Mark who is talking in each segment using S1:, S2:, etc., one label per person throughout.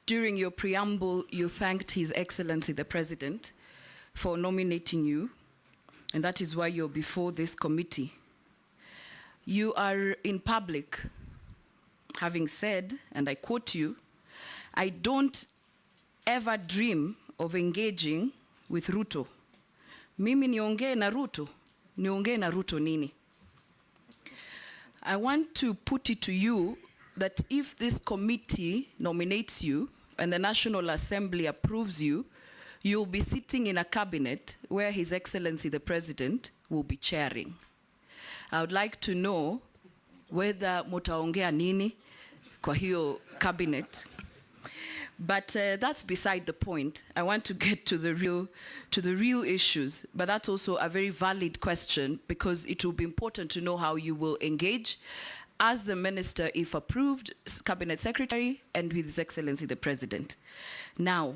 S1: during your preamble, you thanked His Excellency the President for nominating you, and that is why you're before this committee. You are in public having said, and I quote you, "I don't ever dream of engaging with Ruto. Mimi niongee na Ruto, niongee na Ruto nini?" I want to put it to you that if this committee nominates you and the National Assembly approves you, you'll be sitting in a cabinet where His Excellency the President will be chairing. I would like to know whether mutaongea nini kwa hiyo cabinet. But that's beside the point. I want to get to the real issues. But that's also a very valid question, because it will be important to know how you will engage as the minister, if approved, cabinet secretary, and with His Excellency the President. Now,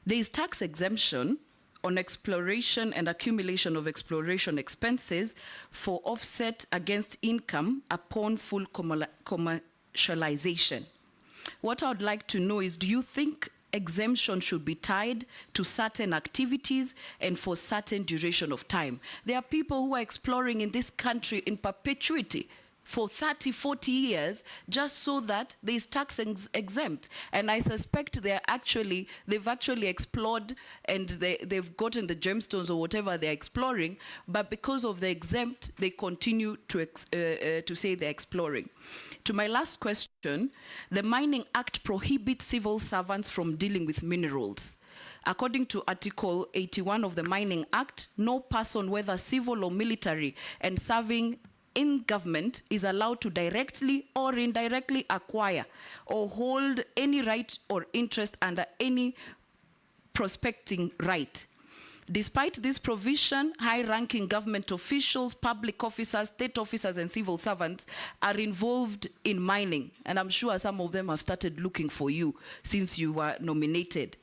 S1: there is tax exemption on exploration and accumulation of exploration expenses for offset against income upon full commercialization. What I would like to know is, do you think exemption should be tied to certain activities and for certain duration of time? There are people who are exploring in this country in perpetuity for 30, 40 years, just so that there is tax exempt. And I suspect they've actually explored, and they've gotten the gemstones or whatever they're exploring, but because of the exempt, they continue to say they're exploring. To my last question, the Mining Act prohibits civil servants from dealing with minerals. According to Article 81 of the Mining Act, no person, whether civil or military, and serving in government is allowed to directly or indirectly acquire or hold any right or interest under any prospecting right. Despite this provision, high-ranking government officials, public officers, state officers, and civil servants are involved in mining. And I'm sure some of them have started looking for you since you were nominated.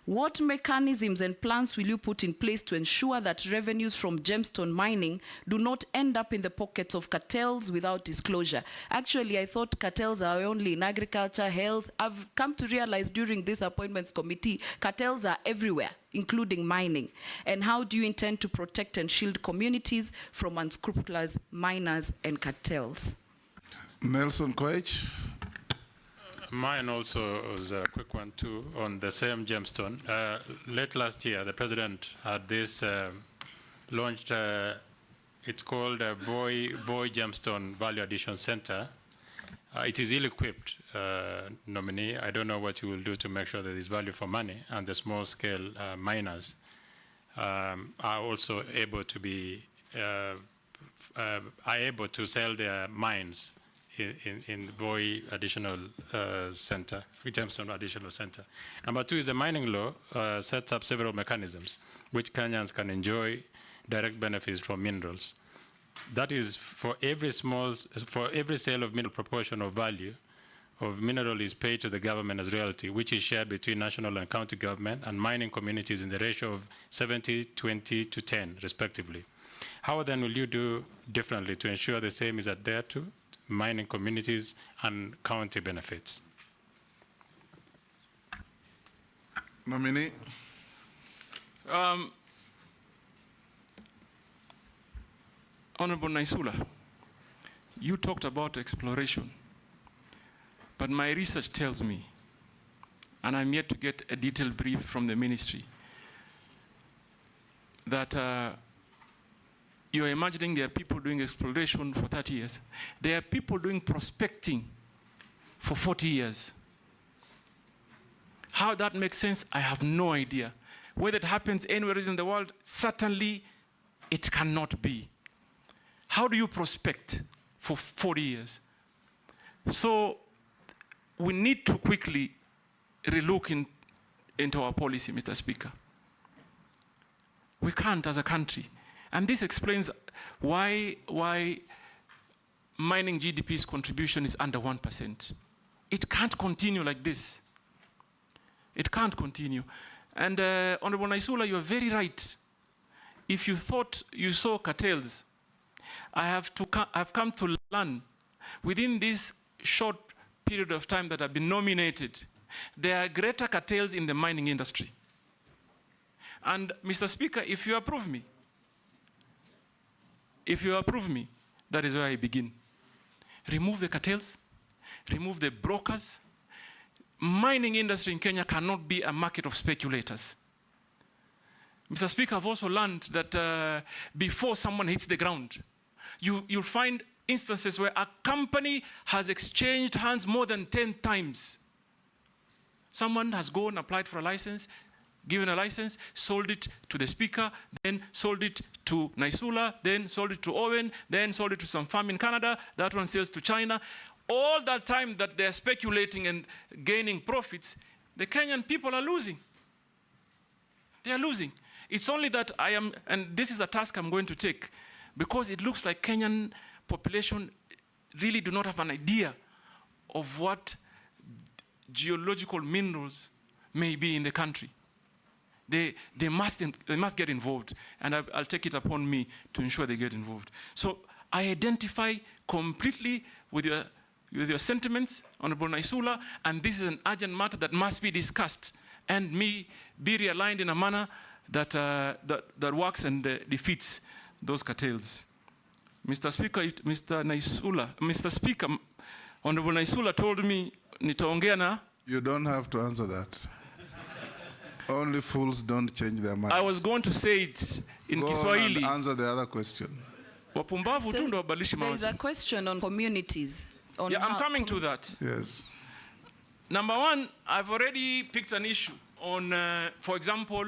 S1: What mechanisms and plans will you put in place to ensure that revenues from gemstone mining do not end up in the pockets of cartels without disclosure? Actually, I thought cartels are only in agriculture, health. I've come to realize during this appointments committee, cartels are everywhere, including mining. And how do you intend to protect and shield communities from unscrupulous miners and cartels?
S2: Nelson Koech.
S3: Mine also was a quick one too, on the same gemstone. Late last year, the president had this launched, it's called a Voi Gemstone Value Addition Center. It is ill-equipped nominee. I don't know what you will do to make sure that there is value for money, and the small-scale miners are also able to be able to sell their mines in Voi Additional Center, Gemstone Additional Center. Number two is the mining law sets up several mechanisms which Kenyans can enjoy direct benefits from minerals. That is, for every sale of mineral, proportion of value of mineral is paid to the government as royalty, which is shared between national and county government and mining communities in the ratio of 70, 20 to 10, respectively. How then will you do differently to ensure the same is adhered to mining communities and county benefits?
S2: Nominee.
S4: Honorable Naisula, you talked about exploration, but my research tells me, and I'm yet to get a detailed brief from the ministry, that you're imagining there are people doing exploration for 30 years. There are people doing prospecting for 40 years. How that makes sense, I have no idea. Whether it happens anywhere in the world, certainly it cannot be. How do you prospect for 40 years? So we need to quickly relook into our policy, Mr. Speaker. We can't as a country. And this explains why mining GDP's contribution is under 1%. It can't continue like this. It can't continue. And Honorable Naisula, you are very right. If you thought you saw cartels, I've come to learn within this short period of time that I've been nominated, There are greater cartels in the mining industry. And Mr. Speaker, if you approve me, that is where I begin. Remove the cartels, remove the brokers. Mining industry in Kenya cannot be a market of speculators. Mr. Speaker, I've also learned that before someone hits the ground, you'll find instances where a company has exchanged hands more than 10 times. Someone has gone, applied for a license, given a license, sold it to the speaker, then sold it to Naisula, then sold it to Owen, then sold it to some farm in Canada, that one sells to China. All that time that they're speculating and gaining profits, the Kenyan people are losing. They are losing. It's only that I am, and this is a task I'm going to take, because it looks like Kenyan population really do not have an idea of what geological minerals may be in the country. They must get involved, and I'll take it upon me to ensure they get involved. So I identify completely with your sentiments, Honorable Naisula, and this is an urgent matter that must be discussed and be realigned in a manner that works and defeats those cartels. Mr. Speaker, Honorable Naisula told me nitaongea na.
S2: You don't have to answer that. Only fools don't change their minds.
S4: I was going to say it in Kiswahili.
S2: Go on and answer the other question.
S4: Wapumbavu tu ndo wabadilishe mawazo.
S1: There's a question on communities.
S4: Yeah, I'm coming to that.
S2: Yes.
S4: Number one, I've already picked an issue on, for example,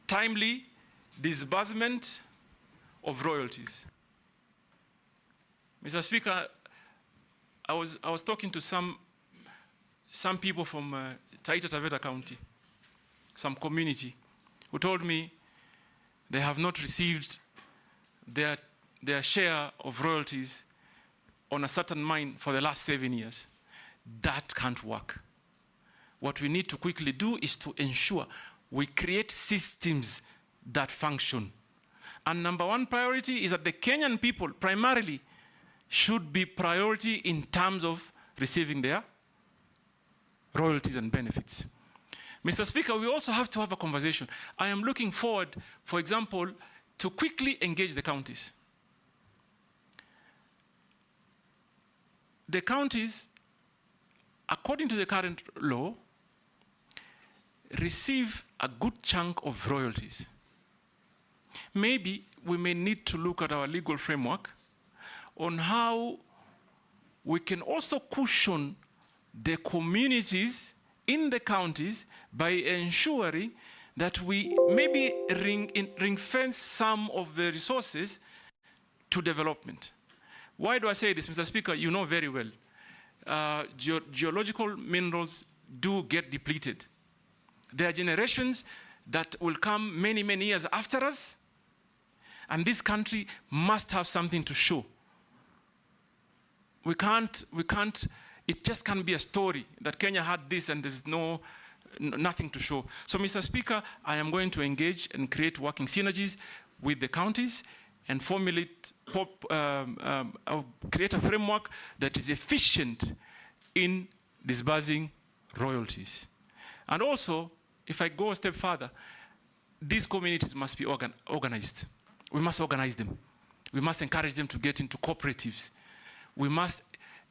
S4: timely disbursement of royalties. Mr. Speaker, I was talking to some people from Taita Taveta County, some community, who told me they have not received their share of royalties on a certain mine for the last 7 years. That can't work. What we need to quickly do is to ensure we create systems that function. And number one priority is that the Kenyan people primarily should be priority in terms of receiving their royalties and benefits. Mr. Speaker, we also have to have a conversation. I am looking forward, for example, to quickly engage the counties. The counties, according to the current law, receive a good chunk of royalties. Maybe we may need to look at our legal framework on how we can also cushion the communities in the counties by ensuring that we maybe ring-fence some of the resources to development. Why do I say this, Mr. Speaker? You know very well. Geological minerals do get depleted. There are generations that will come many, many years after us, and this country must have something to show. We can't, it just can't be a story that Kenya had this and there's nothing to show. So, Mr. Speaker, I am going to engage and create working synergies with the counties and formulate, create a framework that is efficient in disbursing royalties. And also, if I go a step further, these communities must be organized. We must organize them. We must encourage them to get into cooperatives. We must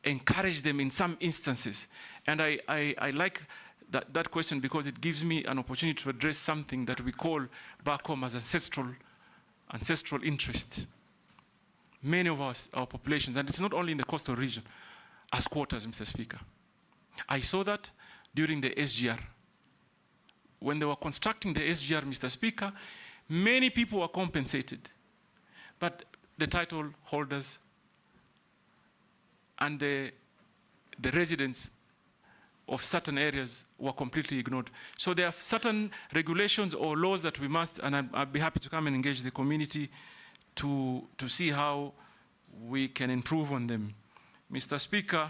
S4: encourage them in some instances. And I like that question because it gives me an opportunity to address something that we call back home as ancestral interest. Many of us, our populations, and it's not only in the coastal region, are squatters, Mr. Speaker. I saw that during the SGR. When they were constructing the SGR, Mr. Speaker, many people were compensated, but the title holders and the residents of certain areas were completely ignored. So there are certain regulations or laws that we must, and I'd be happy to come and engage the community to see how we can improve on them. Mr. Speaker,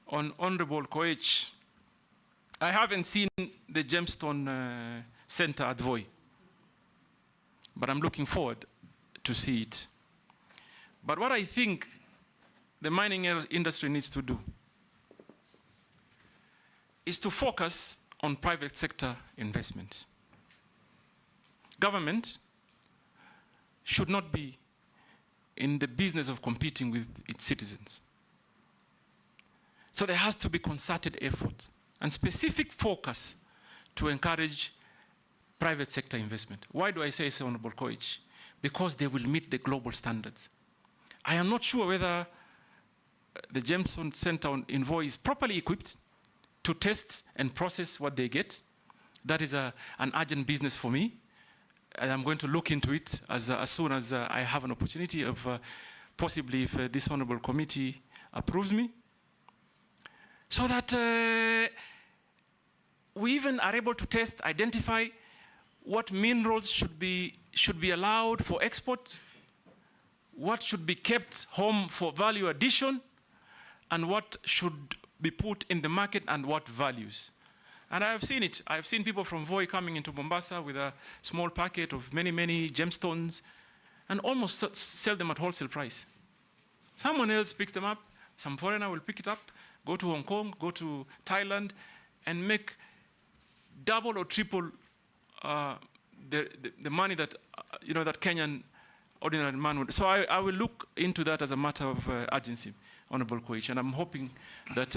S4: on Honorable Koech, I haven't seen the Gemstone Center at Voi, but I'm looking forward to see it. But what I think the mining industry needs to do is to focus on private sector investment. Government should not be in the business of competing with its citizens. So there has to be concerted effort and specific focus to encourage private sector investment. Why do I say so, Honorable Koich? Because they will meet the global standards. I am not sure whether the Jameson Center in Voi is properly equipped to test and process what they get. That is an urgent business for me. And I'm going to look into it as soon as I have an opportunity of possibly if this honorable committee approves me. So that we even are able to test, identify what minerals should be allowed for export, what should be kept home for value addition, and what should be put in the market and what values. And I have seen it. I've seen people from Voi coming into Mombasa with a small packet of many, many gemstones and almost sell them at wholesale price. Someone else picks them up, some foreigner will pick it up, go to Hong Kong, go to Thailand, and make double or triple the money that, that Kenyan ordinary man would. So I will look into that as a matter of urgency, Honorable Koich, and I'm hoping that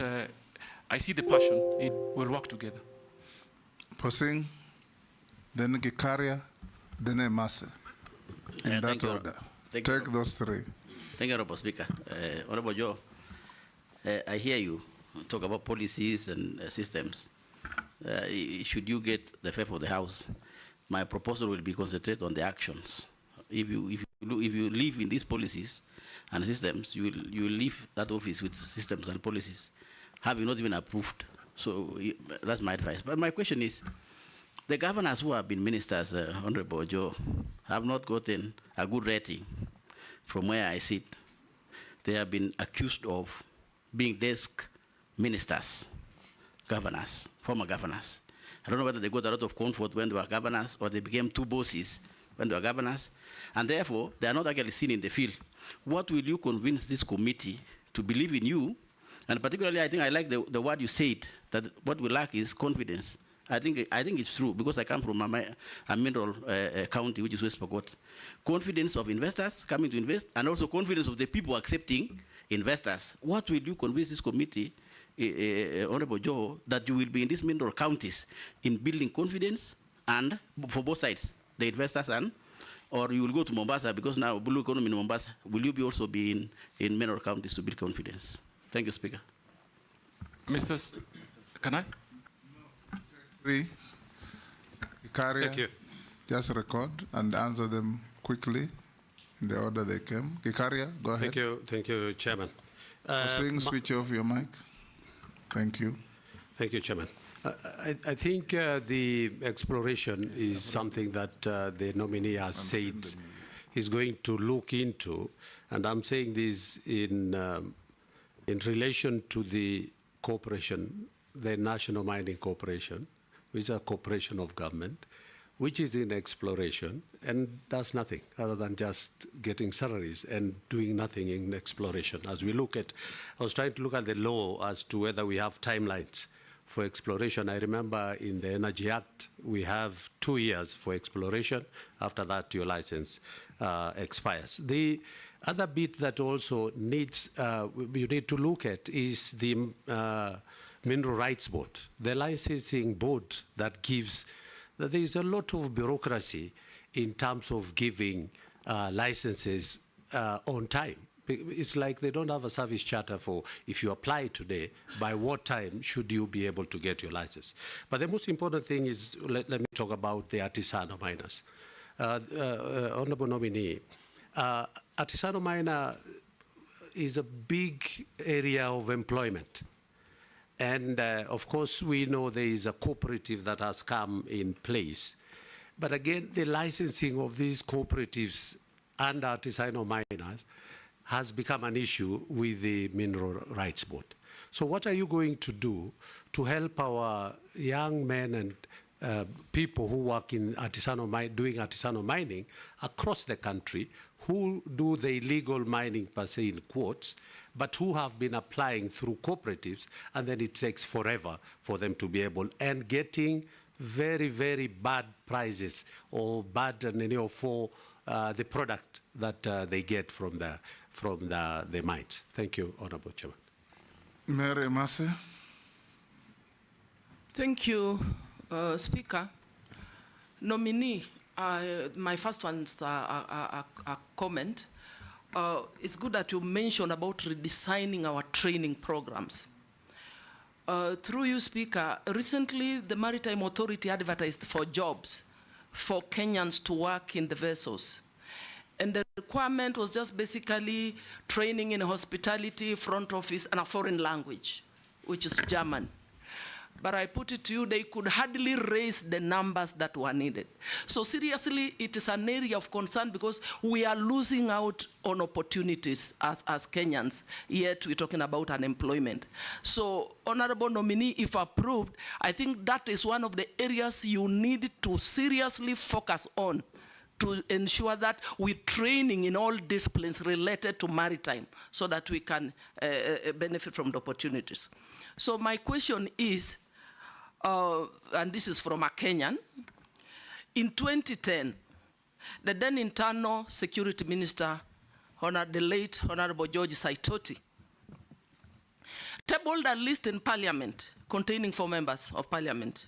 S4: I see the passion, it will work together.
S2: Posing, then Gikaria, then Emase. In that order. Take those three.
S5: Thank you, Honorable Speaker. Honorable Joho, I hear you talk about policies and systems. Should you get the favor of the House, my proposal will be concentrated on the actions. If you live in these policies and systems, you will leave that office with systems and policies, having not even approved. So that's my advice. But my question is, the governors who have been ministers, Honorable Joho, have not gotten a good rating from where I sit. They have been accused of being desk ministers, governors, former governors. I don't know whether they got a lot of comfort when they were governors or they became two bosses when they were governors, and therefore they are not actually seen in the field. What will you convince this committee to believe in you? And particularly, I think I like the word you said, that what we lack is confidence. I think it's true, because I come from a mineral county, which is West Pokot. Confidence of investors coming to invest, and also confidence of the people accepting investors. What will you convince this committee, Honorable Joho, that you will be in these mineral counties in building confidence, and for both sides, the investors and, or you will go to Mombasa, because now blue economy in Mombasa, will you also be in mineral counties to build confidence? Thank you, Speaker.
S4: Can I?
S2: Three. Ikaria,
S6: Thank you.
S2: just record and answer them quickly in the order they came. Ikaria, go ahead.
S6: Thank you, Chairman.
S2: Sing, switch off your mic. Thank you.
S6: Thank you, Chairman. I think the exploration is something that the nominee has said he's going to look into, and I'm saying this in relation to the corporation, the National Mining Corporation, which is a corporation of government, which is in exploration and does nothing other than just getting salaries and doing nothing in exploration. As we look at, I was trying to look at the law as to whether we have timelines for exploration. I remember in the Energy Act, we have 2 years for exploration. After that, your license expires. The other bit that also needs, you need to look at is the Mineral Rights Board, the licensing board that gives, there is a lot of bureaucracy in terms of giving licenses on time. It's like they don't have a service charter for if you apply today, by what time should you be able to get your license. But the most important thing is, let me talk about the artisanal miners. Honorable nominee, artisanal miner is a big area of employment. And of course, we know there is a cooperative that has come in place. But again, the licensing of these cooperatives and artisanal miners has become an issue with the Mineral Rights Board. So what are you going to do to help our young men and people who work in doing artisanal mining across the country who do the illegal mining per se in quotes, but who have been applying through cooperatives, and then it takes forever for them to be able, and getting very, very bad prices or bad for the product that they get from the mines. Thank you, Honorable Chairman.
S2: Mary Massey.
S7: Thank you, Speaker. Nominee, my first one's a comment. It's good that you mentioned about redesigning our training programs. Through you, Speaker, recently the Maritime Authority advertised for jobs for Kenyans to work in the vessels. And the requirement was just basically training in hospitality, front office, and a foreign language, which is German. But I put it to you, they could hardly raise the numbers that were needed. So seriously, it is an area of concern because we are losing out on opportunities as Kenyans, yet we're talking about unemployment. So, Honorable Nominee, if approved, I think that is one of the areas you need to seriously focus on to ensure that we're training in all disciplines related to maritime so that we can benefit from the opportunities. So my question is, and this is from a Kenyan, in 2010, the then Internal Security Minister, the late Honorable George Saitoti, tabled a list in Parliament containing 4 members of Parliament,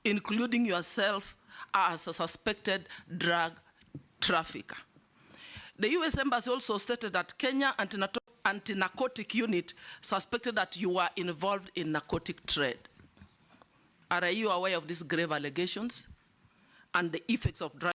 S7: including yourself as a suspected drug trafficker. The US Embassy also stated that Kenya anti-narcotic unit suspected that you were involved in narcotic trade. Are you aware of these grave allegations and the effects of drug